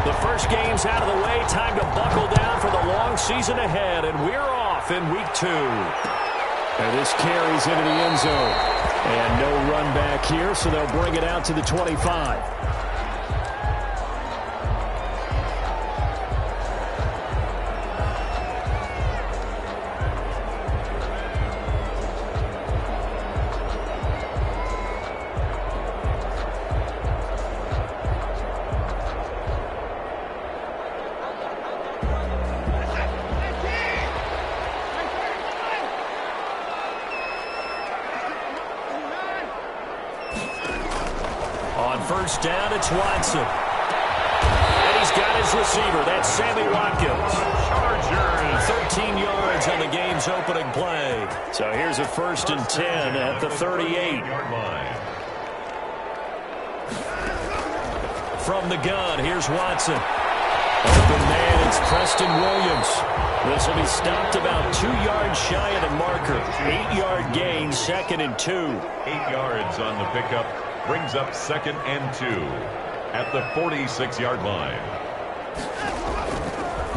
The first game's out of the way. Time to buckle down for the long season ahead, and we're off in week 2. And this carries into the end zone. And no run back here, so they'll bring it out to the 25. First down, it's Watson. And he's got his receiver. That's Sammy Watkins. Chargers. 13 yards on the game's opening play. So here's a 1st and 10 at the 38-yard line. From the gun, here's Watson. Open man, it's Preston Williams. This will be stopped about 2 yards shy of the marker. 8-yard gain, 2nd and 2. 8 yards on the pickup. Brings up 2nd and 2 at the 46-yard line.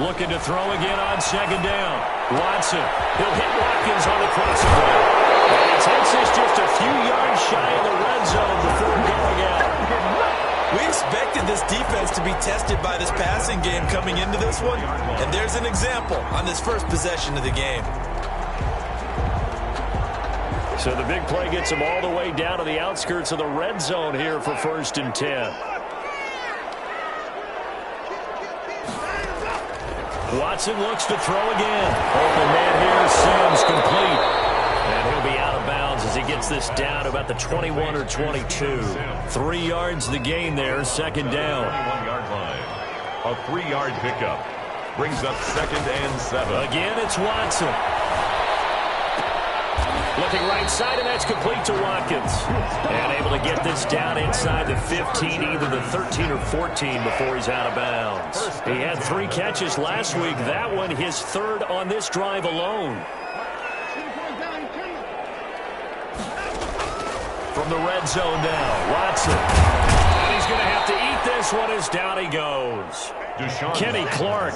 Looking to throw again on 2nd down. Watson. He'll hit Watkins on the crossing route. And he takes this just a few yards shy of the red zone before going out. We expected this defense to be tested by this passing game coming into this one. And there's an example on this first possession of the game. So the big play gets him all the way down to the outskirts of the red zone here for 1st and 10. Watson looks to throw again. Open man here, Sims complete. And he'll be out of bounds as he gets this down to about the 21 or 22. 3 yards the gain there, 2nd down. 21-yard line. A 3-yard pickup. Brings up 2nd and 7. Again, it's Watson. Looking right side, and that's complete to Watkins. And able to get this down inside the 15, either the 13 or 14 before he's out of bounds. He had 3 catches last week. That one his 3rd on this drive alone. From the red zone now, Watson. And he's going to have to eat this one as down he goes. Kenny Clark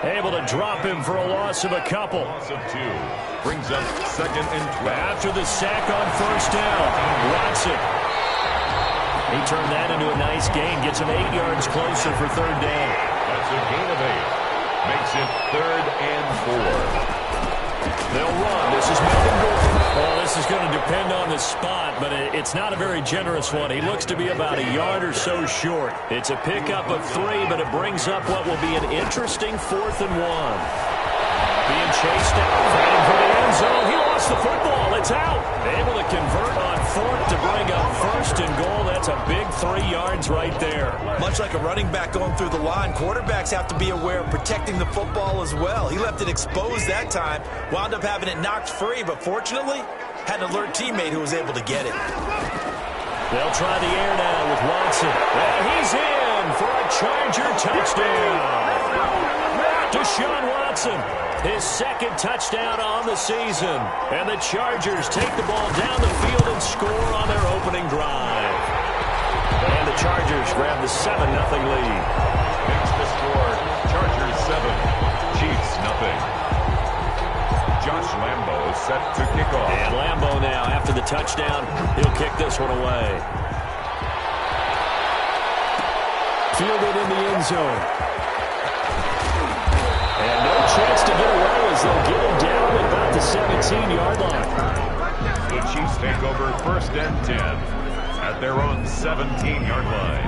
able to drop him for a loss of a couple. Loss of 2. Brings up 2nd and 12. After the sack on 1st down, Watson. He turned that into a nice gain. Gets him 8 yards closer for 3rd down. That's a gain of 8. Makes it 3rd and 4. They'll run. This is Melvin Gordon. Well, this is going to depend on the spot, but it's not a very generous one. He looks to be about a yard or so short. It's a pickup of 3, but it brings up what will be an interesting 4th and 1. Being chased out, fighting for the end zone. He lost the football. It's out. Able to convert on 4th to bring up 1st and goal. That's a big 3 yards right there. Much like a running back going through the line, quarterbacks have to be aware of protecting the football as well. He left it exposed that time, wound up having it knocked free, but fortunately, had an alert teammate who was able to get it. They'll try the air now with Watson. And he's in for a Charger touchdown. Deshaun Watson, his 2nd touchdown on the season. And the Chargers take the ball down the field and score on their opening drive. And the Chargers grab the 7-0 lead. Makes the score Chargers 7, Chiefs 0. Josh Lambo set to kick off. And Lambo now, after the touchdown, he'll kick this one away. Fielded in the end zone. And no chance to get away as they'll get him down at about the 17-yard line. The Chiefs take over 1st and 10 at their own 17-yard line.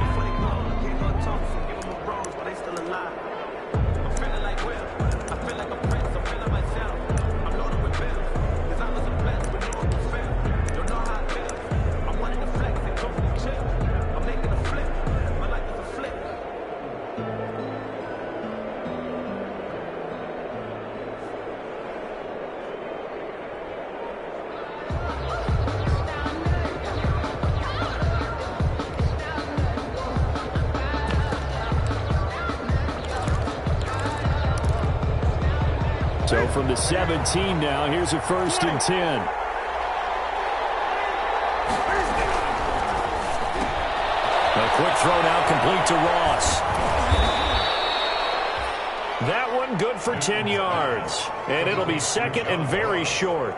So from the 17 now, here's a 1st and 10. A quick throw now complete to Ross. That one good for 10 yards. And it'll be second and very short.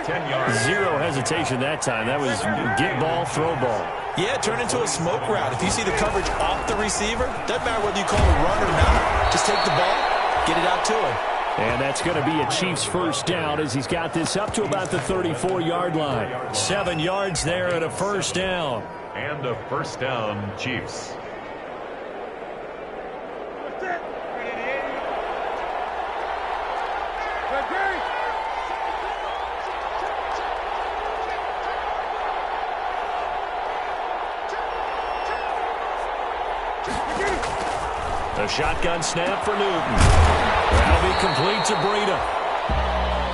10 yards. Zero hesitation that time. That was get ball, throw ball. Yeah, turn into a smoke route. If you see the coverage off the receiver, doesn't matter whether you call a run or not. Just take the ball, get it out to him. And that's going to be a Chiefs first down as he's got this up to about the 34-yard line. 7 yards there and a first down. And a first down, Chiefs. A shotgun snap for Newton. That'll be complete to Breida.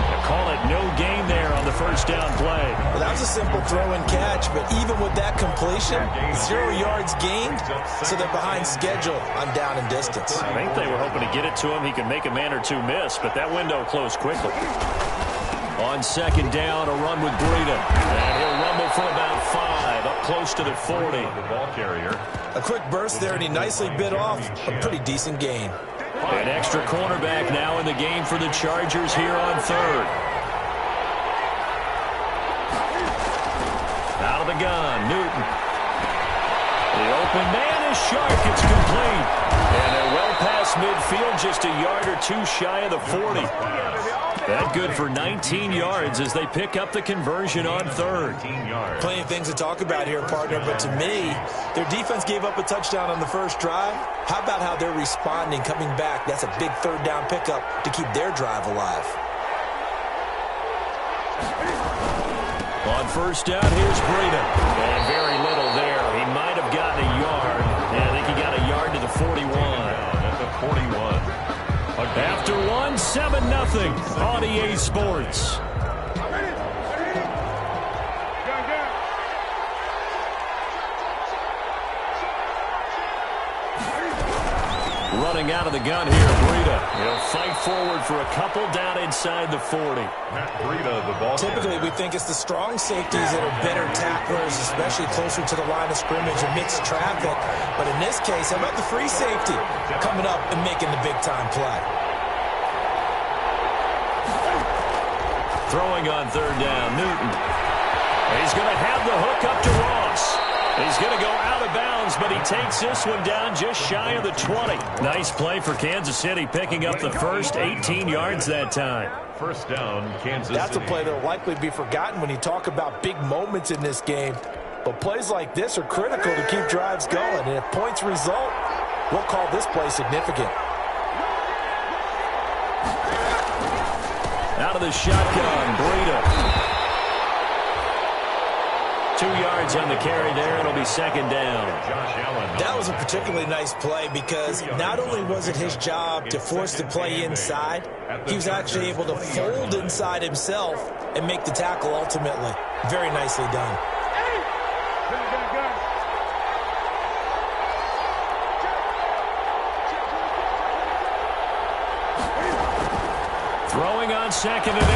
They call it no gain there on the first down play. Well, that was a simple throw and catch, but even with that completion, 0 yards gained, so they're behind schedule on down and distance. I think they were hoping to get it to him. He could make a man or two miss, but that window closed quickly. On second down, a run with Breida. And he'll rumble for about 5, up close to the 40. The ball carrier. A quick burst there, and he nicely bit off a pretty decent gain. An extra cornerback now in the game for the Chargers here on third. Out of the gun, Newton. The open man is sharp. It's complete. And they're well past midfield, just a yard or two shy of the 40. That good for 19 yards as they pick up the conversion on third. Plenty of things to talk about here, partner, but to me, their defense gave up a touchdown on the first drive. How about how they're responding, coming back? That's a big third down pickup to keep their drive alive. On first down, here's Breida. And very little there. He might have gotten a yard. Yeah, I think he got a yard to the 41. At the 41. After one, 7-0 on EA Sports. Running out of the gun here, Breida. He'll fight forward for a couple down inside the 40. Matt Breida, the ball. Typically, we think it's the strong safeties that are better tacklers, especially closer to the line of scrimmage and mixed traffic. But in this case, how about the free safety coming up and making the big-time play? Throwing on third down, Newton. He's going to have the hook up to Ross. He's going to go out of bounds, but he takes this one down just shy of the 20. Nice play for Kansas City, picking up the first 18 yards that time. First down, Kansas That's City. a play that will likely be forgotten when you talk about big moments in this game. But plays like this are critical to keep drives going. And if points result, we'll call this play significant. Out of the shotgun, Breida. 2 yards on the carry there. It'll be second down. That was a particularly nice play because not only was it his job to force the play inside, he was actually able to fold inside himself and make the tackle ultimately. Very nicely done. Throwing on second and 8.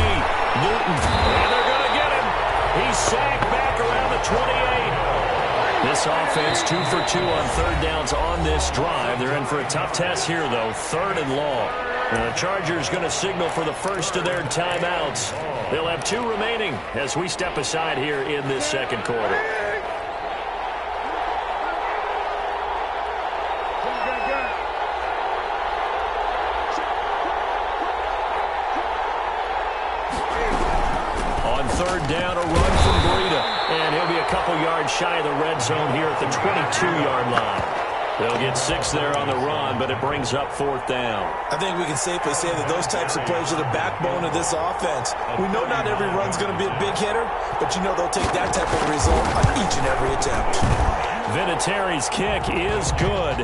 Newton. And they're going to get him. He's sacked back around the 28. This offense 2 for 2 on third downs on this drive. They're in for a tough test here, though. Third and long. And the Chargers going to signal for the first of their timeouts. They'll have 2 remaining as we step aside here in this second quarter. Third down, a run from Breida. And he'll be a couple yards shy of the red zone here at the 22-yard line. They'll get 6 there on the run, but it brings up fourth down. I think we can safely say that those types of plays are the backbone of this offense. We know not every run's going to be a big hitter, but you know they'll take that type of result on each and every attempt. Vinatieri's kick is good.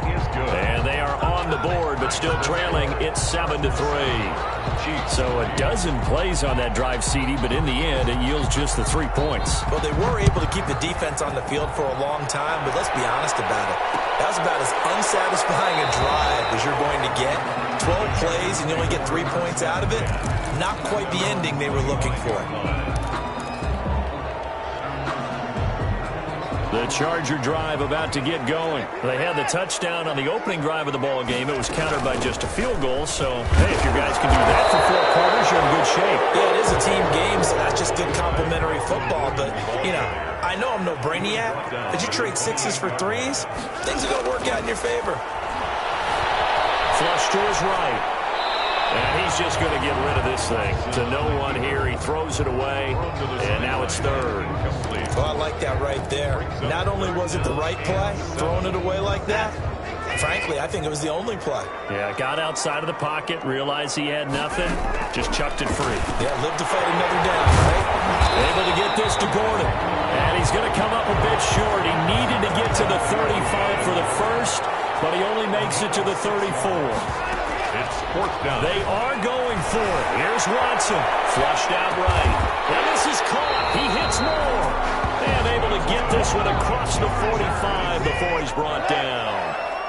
And they are on the board, but still trailing. It's 7-3. So a dozen plays on that drive, CD, but in the end, it yields just the 3 points. Well, they were able to keep the defense on the field for a long time, but let's be honest about it. That was about as unsatisfying a drive as you're going to get. 12 plays and you only get 3 points out of it. Not quite the ending they were looking for. The Charger drive about to get going. They had the touchdown on the opening drive of the ball game. It was countered by just a field goal. So, hey, if your guys can do that for 4 quarters, you're in good shape. Yeah, it is a team game, so that's just good complimentary football. But, you know, I know I'm no brainiac, but you trade 6s for 3s, things are going to work out in your favor. Flush to his right. And he's just going to get rid of this thing. To no one here. He throws it away, and now it's third. Oh, I like that right there. Not only was it the right play, throwing it away like that, frankly, I think it was the only play. Yeah, got outside of the pocket, realized he had nothing, just chucked it free. Yeah, lived to fight another down, right? Able to get this to Gordon. And he's going to come up a bit short. He needed to get to the 35 for the first, but he only makes it to the 34. It's 4th down. They are going for it. Here's Watson. Flushed out right. And this is caught. He hits more. And able to get this one across the 45 before he's brought down.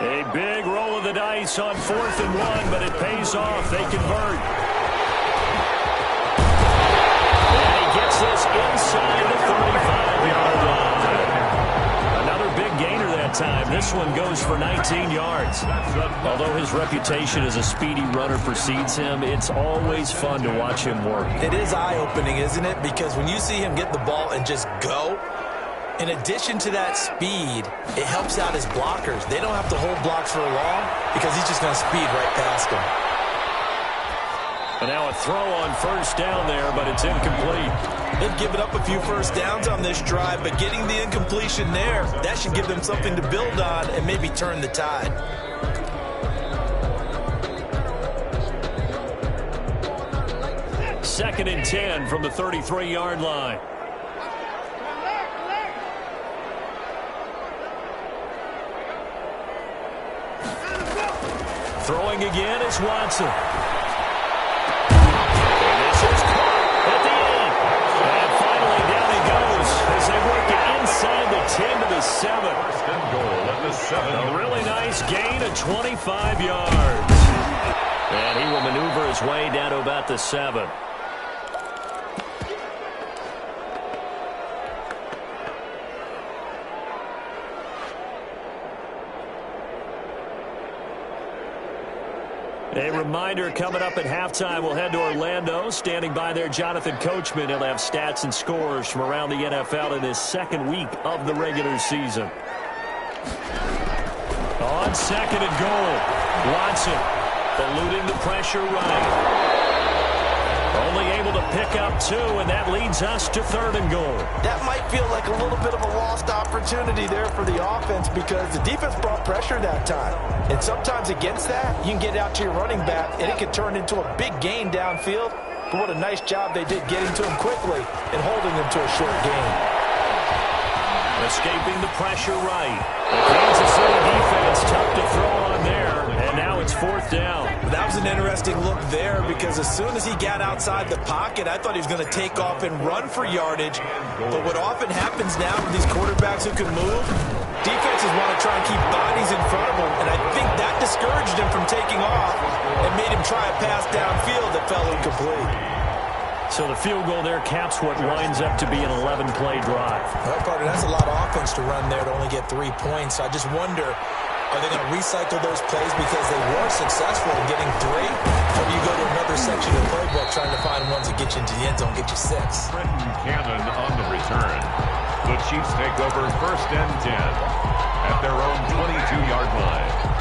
A big roll of the dice on 4th and 1, but it pays off. They convert. And he gets this inside the 35-yard line. Another big gainer that time. This one goes for 19 yards. Although his reputation as a speedy runner precedes him, it's always fun to watch him work. It is eye-opening, isn't it? Because when you see him get the ball and just go, in addition to that speed, it helps out his blockers. They don't have to hold blocks for long because he's just going to speed right past them. And now a throw on 1st down there, but it's incomplete. They've given up a few first downs on this drive, but getting the incompletion there, that should give them something to build on and maybe turn the tide. Second and 10 from the 33-yard line. Throwing again is Watson. And this is caught at the end. And finally down he goes as they work it inside the 10 to the 7. 1st and goal at the 7. A really nice gain of 25 yards. And he will maneuver his way down to about the 7. A reminder coming up at halftime, we'll head to Orlando. Standing by there, Jonathan Coachman. He'll have stats and scores from around the NFL in his 2nd week of the regular season. On 2nd and goal, Watson eluding the pressure right. Only able to pick up 2, and that leads us to 3rd and goal. That might feel like a little bit of a lost opportunity there for the offense because the defense brought pressure that time. And sometimes against that, you can get out to your running back, and it can turn into a big gain downfield. But what a nice job they did getting to him quickly and holding him to a short gain. Escaping the pressure right. The Kansas City defense tough to throw on there, and now it's 4th down. That was an interesting look there because as soon as he got outside the pocket, I thought he was going to take off and run for yardage. But what often happens now with these quarterbacks who can move, defenses want to try and keep bodies in front of them, and I think that discouraged him from taking off and made him try a pass downfield that fell incomplete. So the field goal there caps what winds up to be an 11-play drive. Well, partner, that's a lot of offense to run there to only get 3 points. So I just wonder, are they going to recycle those plays because they were successful in getting 3? Or do you go to another section of the playbook trying to find ones that get you into the end zone, get you 6? Trenton Cannon on the return. The Chiefs take over 1st and 10 at their own 22-yard line.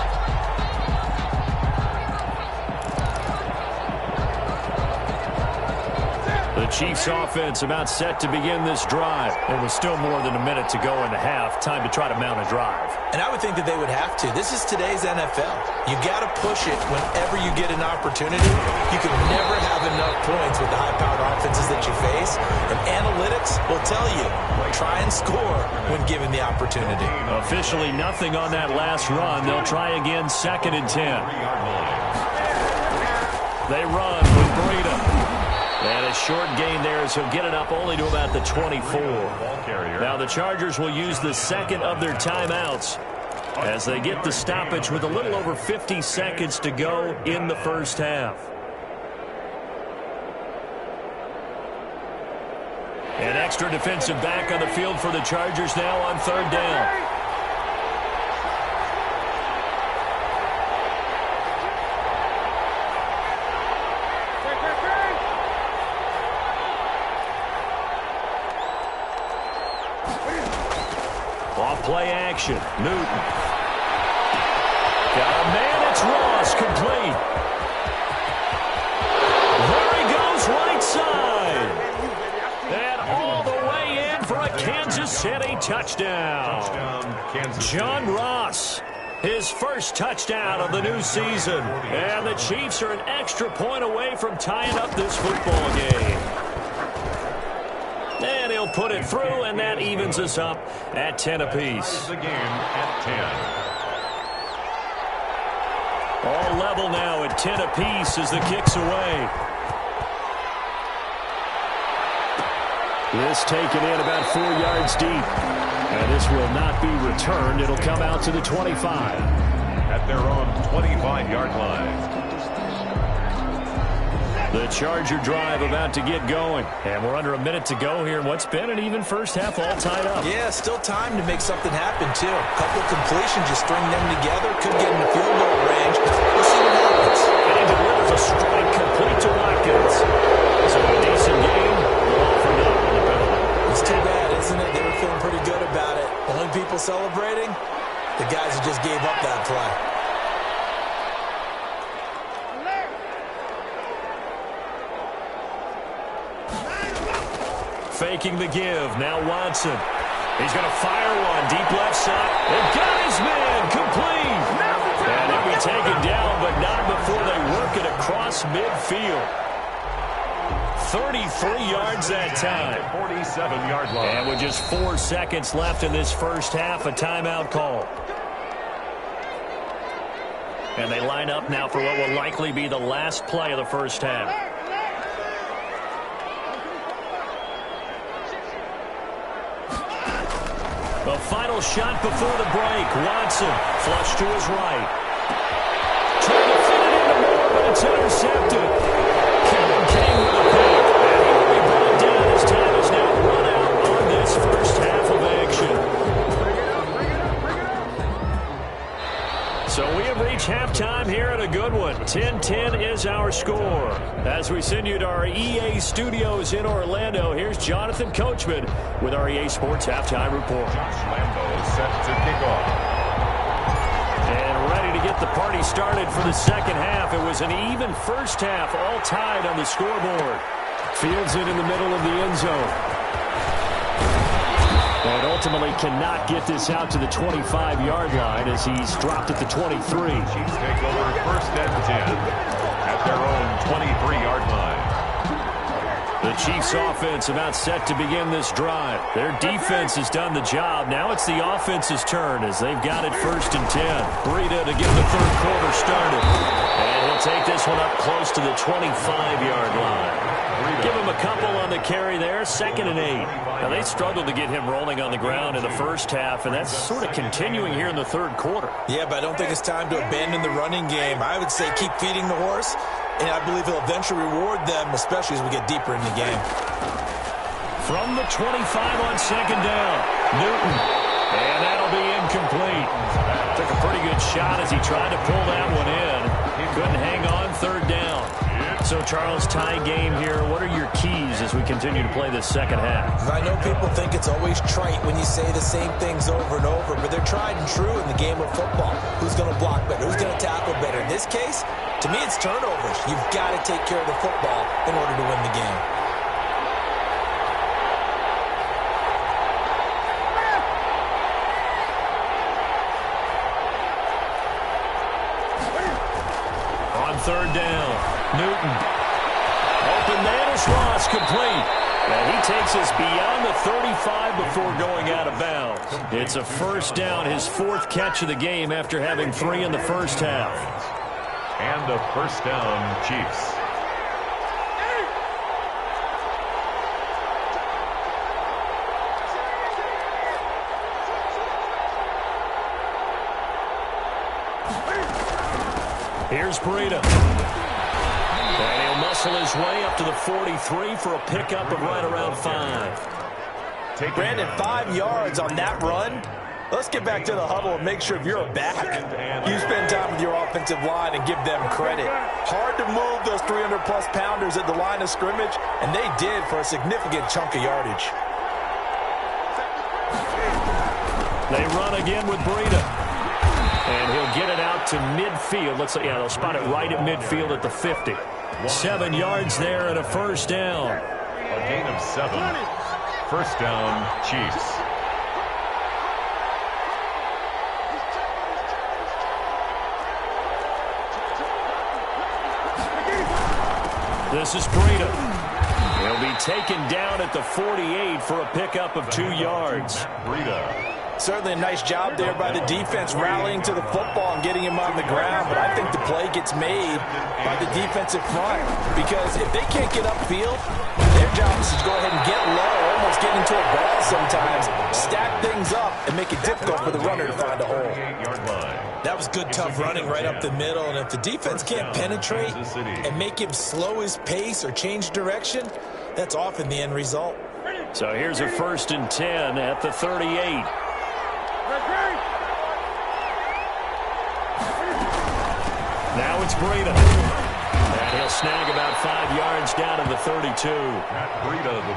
The Chiefs offense about set to begin this drive. It was still more than a minute to go in the half. Time to try to mount a drive. And I would think that they would have to. This is today's NFL. You got to push it whenever you get an opportunity. You can never have enough points with the high-powered offenses that you face. And analytics will tell you, try and score when given the opportunity. Officially nothing on that last run. They'll try again 2nd and 10. They run with Breida. And a short gain there as he'll get it up only to about the 24. Now the Chargers will use the 2nd of their timeouts as they get the stoppage with a little over 50 seconds to go in the 1st half. An extra defensive back on the field for the Chargers now on 3rd down. Off play action. Newton. Got a man. It's Ross. Complete. There he goes right side. And all the way in for a Kansas City touchdown. John Ross. His first touchdown of the new season. And the Chiefs are an extra point away from tying up this football game. And he'll put it through, and that evens us up at 10 apiece. The game at 10. All level now at 10 apiece as the kick's away. This taken in about 4 yards deep. And this will not be returned. It'll come out to the 25. At their own 25-yard line. The Charger drive about to get going. And we're under a minute to go here in what's been an even first half all tied up. Yeah, still time to make something happen, too. A couple completions, just string them together. Could get in the field goal range. We'll see what happens. And he delivers a strike complete to Watkins. So a decent game, all for nothing on the penalty. It's too bad, isn't it? They were feeling pretty good about it. Only people celebrating, the guys who just gave up that play. Faking the give. Now Watson. He's going to fire one. Deep left side. And got his man. Complete. And he'll be taken down, but not before they work it across midfield. 33 yards that time. 47-yard line. And with just 4 seconds left in this first half, a timeout call. And they line up now for what will likely be the last play of the first half. The final shot before the break. Watson, flush to his right. Trying to fit it into Moore, but it's intercepted. Kevin King with a pick. And he will be brought down as time is now run out on this first half of action. So we have reached halftime here at a good one. 10-10 is our score. As we send you to our EA studios in Orlando, here's Jonathan Coachman with our EA Sports Halftime Report. Josh Lambo set to kick off. And ready to get the party started for the second half. It was an even first half, all tied on the scoreboard. Fields it in the middle of the end zone. And ultimately cannot get this out to the 25-yard line as he's dropped at the 23. Chiefs take over first and 10 at their own 23-yard line. The Chiefs offense about set to begin this drive. Their defense has done the job. Now it's the offense's turn as they've got it first and 10. Breida to get the third quarter started. And he'll take this one up close to the 25-yard line. Give him a couple on the carry there, 2nd and 8. Now, they struggled to get him rolling on the ground in the first half, and that's sort of continuing here in the third quarter. Yeah, but I don't think it's time to abandon the running game. I would say keep feeding the horse, and I believe he'll eventually reward them, especially as we get deeper in the game. From the 25 on 2nd down, Newton. And that'll be incomplete. Took a pretty good shot as he tried to pull that one in. He couldn't hang on 3rd down. So, Charles, tie game here. What are your keys as we continue to play this second half? I know people think it's always trite when you say the same things over and over, but they're tried and true in the game of football. Who's going to block better? Who's going to tackle better? In this case, to me, it's turnovers. You've got to take care of the football in order to win the game. On 3rd down, Newton. Open man is Ross, complete. And he takes us beyond the 35 before going out of bounds. It's a first down, his 4th catch of the game after having 3 in the first half. And a first down, Chiefs. Here's Breida. And he'll wrestle his way up to the 43 for a pickup of right around 5. Brandon, 5 yards on that run. Let's get back to the huddle and make sure if you're a back, you spend time with your offensive line and give them credit. Hard to move those 300-plus pounders at the line of scrimmage, and they did for a significant chunk of yardage. They run again with Breida. And he'll get it out to midfield. Looks like, yeah, they'll spot it right at midfield at the 50. 7 yards there and a first down. A gain of 7. First down, Chiefs. This is Breida. He'll be taken down at the 48 for a pickup of 2 yards. Breida. Certainly a nice job there by the defense rallying to the football and getting him on the ground, but I think the play gets made by the defensive front because if they can't get upfield, their job is to go ahead and get low, almost get into a ball sometimes, stack things up, and make it difficult for the runner to find a hole. That was good, tough running right up the middle, and if the defense can't penetrate and make him slow his pace or change direction, that's often the end result. So here's a 1st and 10 at the 38. Now it's Breida. And he'll snag about 5 yards down to the 32.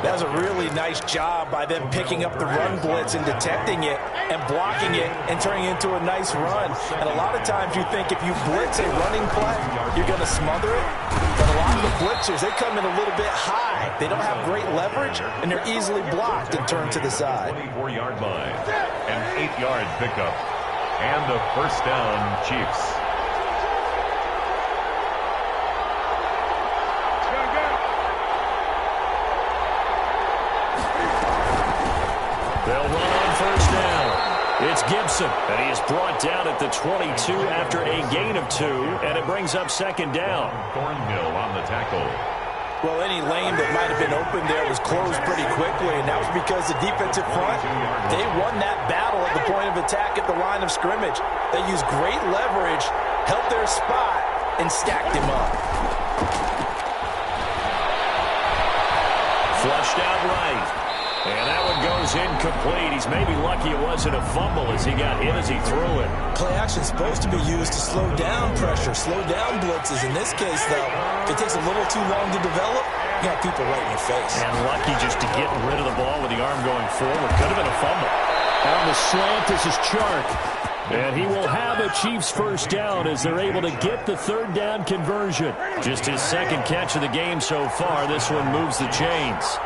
That was a really nice job by them picking up the run blitz and detecting it and blocking it and turning it into a nice run. And a lot of times you think if you blitz a running play, you're going to smother it. But a lot of the blitzers, they come in a little bit high. They don't have great leverage, and they're easily blocked and turned to the side. 24-yard line. An 8-yard pickup. And a first down, Chiefs. They'll run on first down. It's Gibson, and he is brought down at the 22 after a gain of 2, and it brings up 2nd down. Thornhill on the tackle. Well, any lane that might have been open there was closed pretty quickly, and that was because the defensive front, they won that battle at the point of attack at the line of scrimmage. They used great leverage, held their spot, and stacked him up. Flushed out right. And that one goes incomplete. He's maybe lucky it wasn't a fumble as he got hit as he threw it. Play action's supposed to be used to slow down pressure, slow down blitzes. In this case, though, if it takes a little too long to develop, you got people right in your face. And lucky just to get rid of the ball with the arm going forward. Could have been a fumble. On the slant, this is Chark. And he will have a Chiefs first down as they're able to get the 3rd down conversion. Just his 2nd catch of the game so far. This one moves the chains.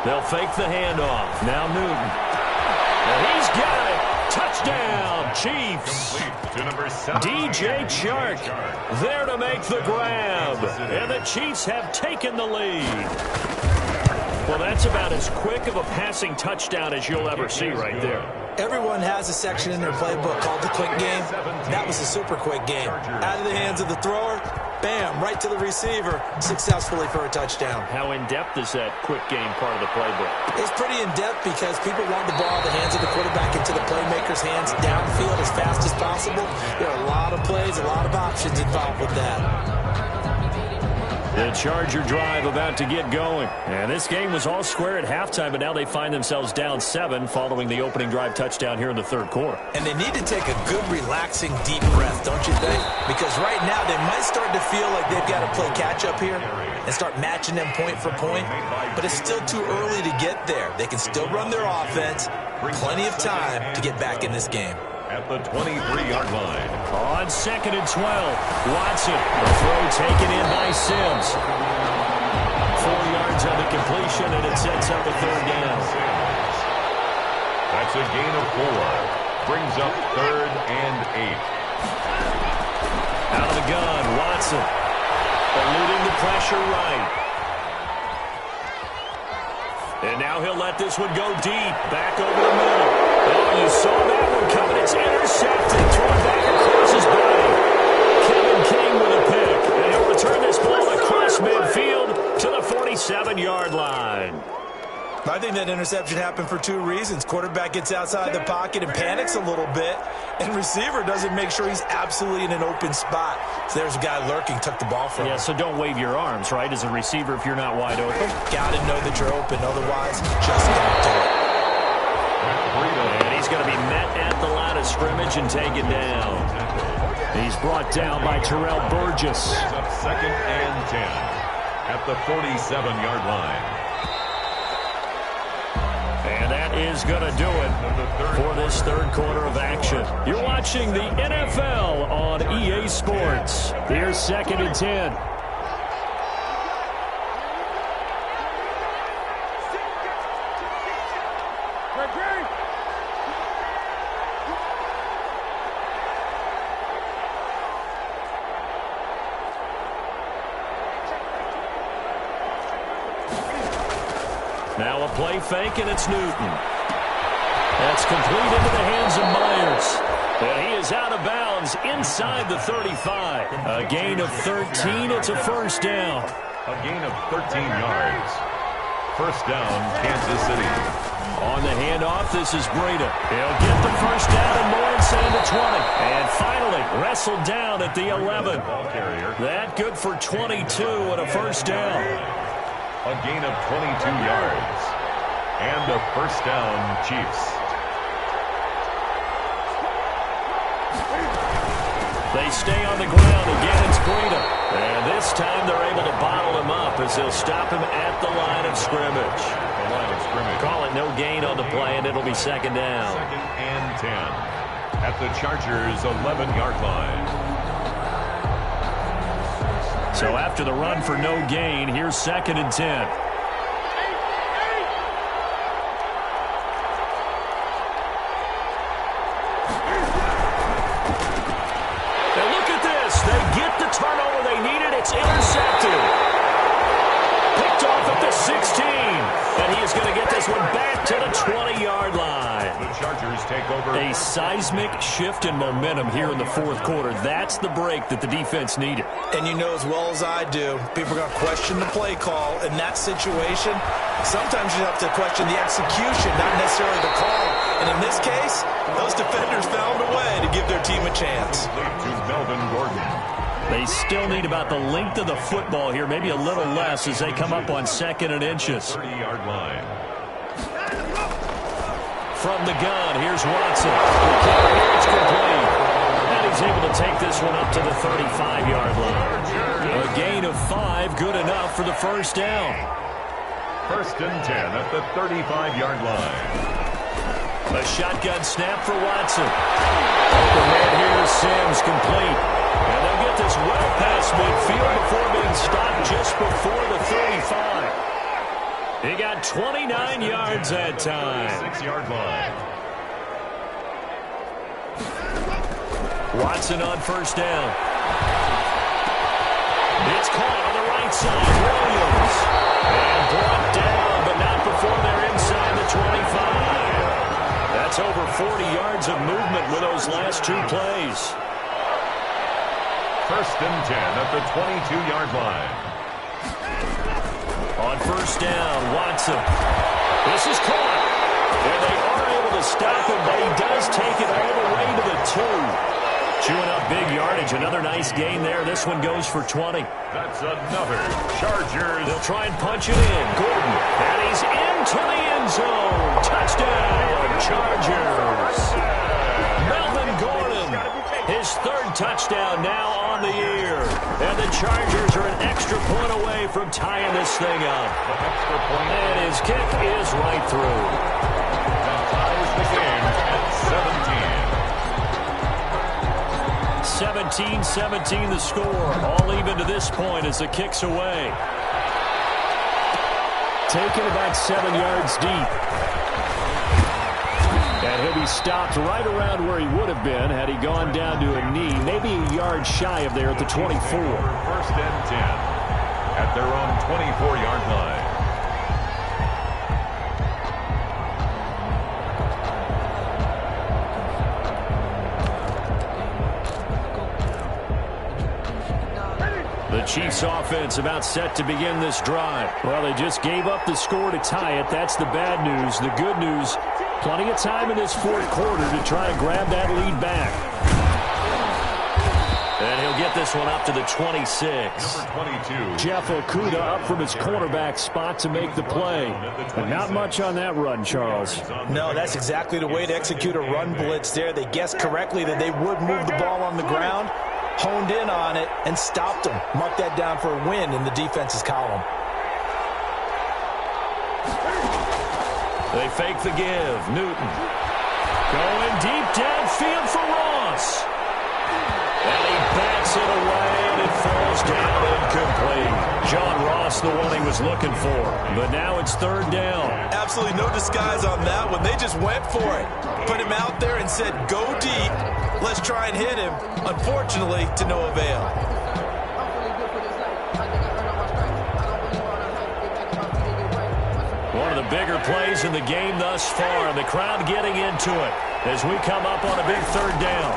They'll fake the handoff. Now Newton. And he's got it. Touchdown, Chiefs. DJ Chark there to make the grab. And the Chiefs have taken the lead. Well, that's about as quick of a passing touchdown as you'll ever see right there. Everyone has a section in their playbook called the quick game. That was a super quick game. Out of the hands of the thrower, bam, right to the receiver, successfully for a touchdown. How in-depth is that quick game part of the playbook? It's pretty in-depth because people want the ball in the hands of the quarterback into the playmaker's hands downfield as fast as possible. There are a lot of plays, a lot of options involved with that. The Charger drive about to get going. And this game was all square at halftime, but now they find themselves down 7 following the opening drive touchdown here in the 3rd quarter. And they need to take a good, relaxing, deep breath, don't you think? Because right now they might start to feel like they've got to play catch-up here and start matching them point for point. But it's still too early to get there. They can still run their offense. Plenty of time to get back in this game. At the 23-yard line. On 2nd and 12, Watson. The throw taken in by Sims. 4 yards on the completion, and it sets up a 3rd down. That's a gain of 4. Brings up 3rd and 8. Out of the gun, Watson. Eluding the pressure right. And now he'll let this one go deep. Back over the middle. Oh, you saw that one coming. It's intercepted. Thrown back across his body. Kevin King with a pick. And he'll return this ball across midfield to the 47-yard line. I think that interception happened for two reasons. Quarterback gets outside the pocket and panics a little bit, and receiver doesn't make sure he's absolutely in an open spot. So there's a guy lurking, took the ball from him. Yeah, so don't wave your arms, right, as a receiver if you're not wide open. Got to know that you're open, otherwise just don't do it. And he's going to be met at the line of scrimmage and taken down. He's brought down by Terrell Burgess. Up 2nd and 10 at the 47-yard line. And that is going to do it for this third quarter of action. You're watching the NFL on EA Sports. Here's 2nd and 10. Now a play fake, and it's Newton. That's complete into the hands of Myers. And he is out of bounds inside the 35. A gain of 13. It's a first down. A gain of 13 yards. First down, Kansas City. On the handoff, this is Breida. He'll get the first down and more inside the 20. And finally, wrestled down at the 11. Ball carrier. That good for 22 and a first down. A gain of 22 yards. And a first down, Chiefs. They stay on the ground. Again, it's Breida. And this time they're able to bottle him up as they'll stop him at the line of scrimmage. The line of scrimmage. Call it no gain on the play, and it'll be second down. 2nd and 10 at the Chargers' 11-yard line. So after the run for no gain, here's 2nd and 10. Now look at this. They get the turnover they needed. It's intercepted. Picked off at the 16. And he is going to get this one back to the 20-yard line. The Chargers take over. A seismic shift in momentum here in the fourth quarter. That's the break that the defense needed. And you know as well as I do, people are going to question the play call. In that situation, sometimes you have to question the execution, not necessarily the call. And in this case, those defenders found a way to give their team a chance. To Melvin Gordon. They still need about the length of the football here, maybe a little less as they come up on 2nd and inches. 30-yard line. From the gun, here's Watson. It's complete. And he's able to take this one up to the 35-yard line. A gain of 5, good enough for the first down. 1st and 10 at the 35-yard line. A shotgun snap for Watson. Open man here, Sims, complete. And they'll get this well past midfield before being stopped just before the 35. He got 29 yards that time. 6-yard line. Watson on first down. It's caught on the right side. Williams. And brought down, but not before they're inside the 25. That's over 40 yards of movement with those last two plays. 1st and 10 at the 22-yard line. On first down, Watson. This is caught. And they are able to stop him, but he does take it all the way to the 2. Chewing up big yardage. Another nice gain there. This one goes for 20. That's another Chargers. They'll try and punch it in. Gordon. And he's into the end zone. Touchdown, Chargers. Melvin Gordon. His 3rd touchdown now on the year. And the Chargers are an extra point away from tying this thing up. Extra point. And his kick is right through. That ties the game at 17. 17-17 the score. All even to this point as the kick's away. Taken about 7 yards deep. And he'll be stopped right around where he would have been had he gone down to a knee, maybe a yard shy of there at the 24. 1st and 10 at their own 24-yard line. The Chiefs Chiefs offense about set to begin this drive. Well, they just gave up the score to tie it. That's the bad news. The good news, plenty of time in this fourth quarter to try and grab that lead back. And he'll get this one up to the 26. Number 22. Jeff Okudah up from his cornerback spot to make the play. But not much on that run, Charles. No, that's exactly the way to execute a run blitz there. They guessed correctly that they would move the ball on the ground, honed in on it, and stopped them. Mark that down for a win in the defense's column. They fake the give. Newton going deep downfield for Ross. And he bats it away, and it falls down incomplete. John Ross, the one he was looking for. But now it's third down. Absolutely no disguise on that one. They just went for it. Put him out there and said, go deep. Let's try and hit him. Unfortunately, to no avail. One of the bigger plays in the game thus far, and the crowd getting into it as we come up on a big third down.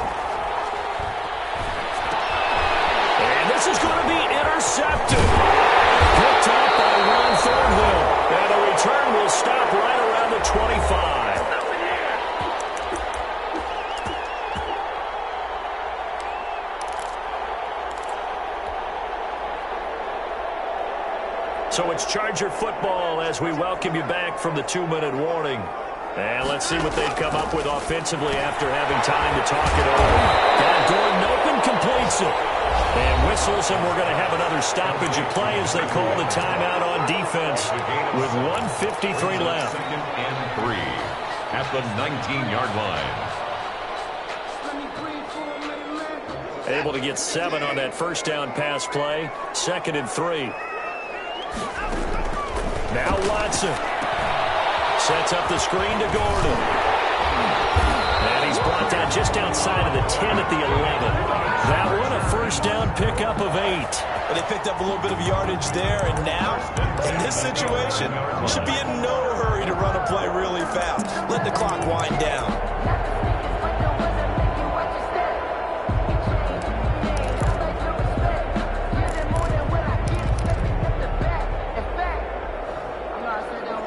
This is going to be intercepted. Picked up by Ron Thornhill. And the return will stop right around the 25. So it's Charger football as we welcome you back from the 2-minute warning. And let's see what they've come up with offensively after having time to talk it over. Got Gordon open, completes it. And whistles, and we're going to have another stoppage of play as they call the timeout on defense with 1:53 left. 2nd and 3 at the 19-yard line. Able to get 7 on that first down pass play. 2nd and 3. Now Watson sets up the screen to Gordon. And he's brought down just outside of the 10 at the 11. That one a first down pickup of 8. But they picked up a little bit of yardage there, and now, in this situation, should be in no hurry to run a play really fast. Let the clock wind down.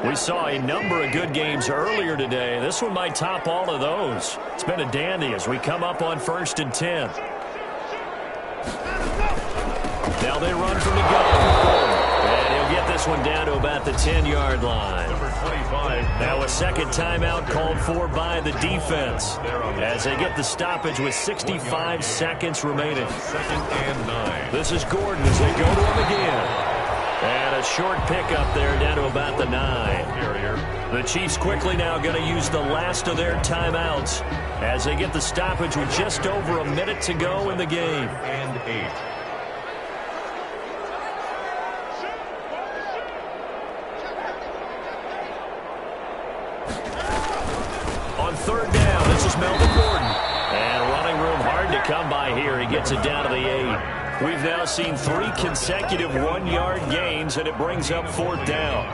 We saw a number of good games earlier today. This one might top all of those. It's been a dandy as we come up on 1st and 10. Now they run from the gun. And he'll get this one down to about the 10-yard line. Number 25. Now a second timeout called for by the defense as they get the stoppage with 65 seconds remaining. 2nd and 9. This is Gordon as they go to him again. And a short pickup there down to about the 9. The Chiefs quickly now going to use the last of their timeouts as they get the stoppage with just over a minute to go in the game. 3rd and 8. On third down, this is Melvin Gordon. And running room hard to come by here. He gets it down to the 8. We've now seen 3 consecutive 1-yard gains, and it brings up 4th down.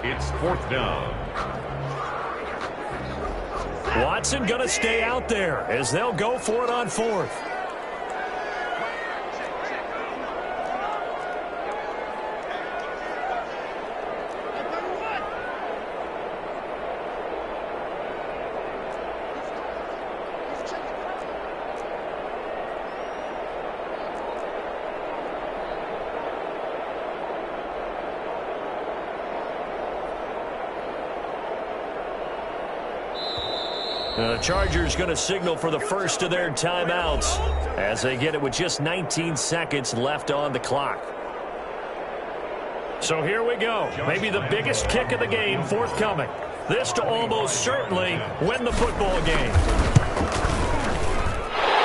It's 4th down. Watson going to stay out there as they'll go for it on 4th. The Chargers going to signal for the first of their timeouts as they get it with just 19 seconds left on the clock. So here we go. Maybe the biggest kick of the game forthcoming. This to almost certainly win the football game.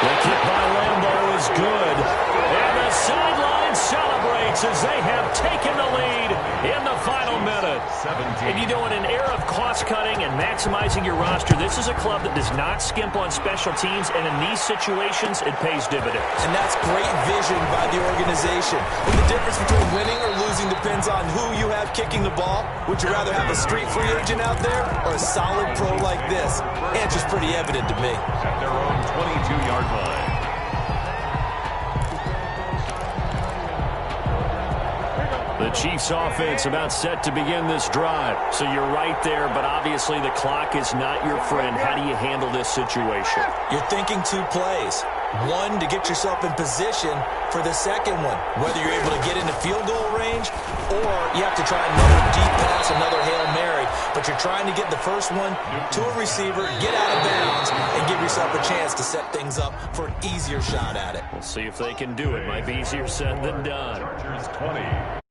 The kick by Lambeau is good. And the sideline celebrates as they have taken the lead in the final minute. 17. And you know, in an era of cost-cutting and maximizing your roster, this is a club that does not skimp on special teams, and in these situations, it pays dividends. And that's great vision by the organization. When the difference between winning or losing depends on who you have kicking the ball, would you rather have a street free agent out there or a solid pro like this? Answer's pretty evident to me. At their own 22-yard line. The Chiefs offense about set to begin this drive. So you're right there, but obviously the clock is not your friend. How do you handle this situation? You're thinking 2 plays. One, to get yourself in position for the second one, whether you're able to get into field goal range or you have to try another deep pass, another Hail Mary. But you're trying to get the first one to a receiver, get out of bounds, and give yourself a chance to set things up for an easier shot at it. We'll see if they can do it. Might be easier said than done. Chargers 20.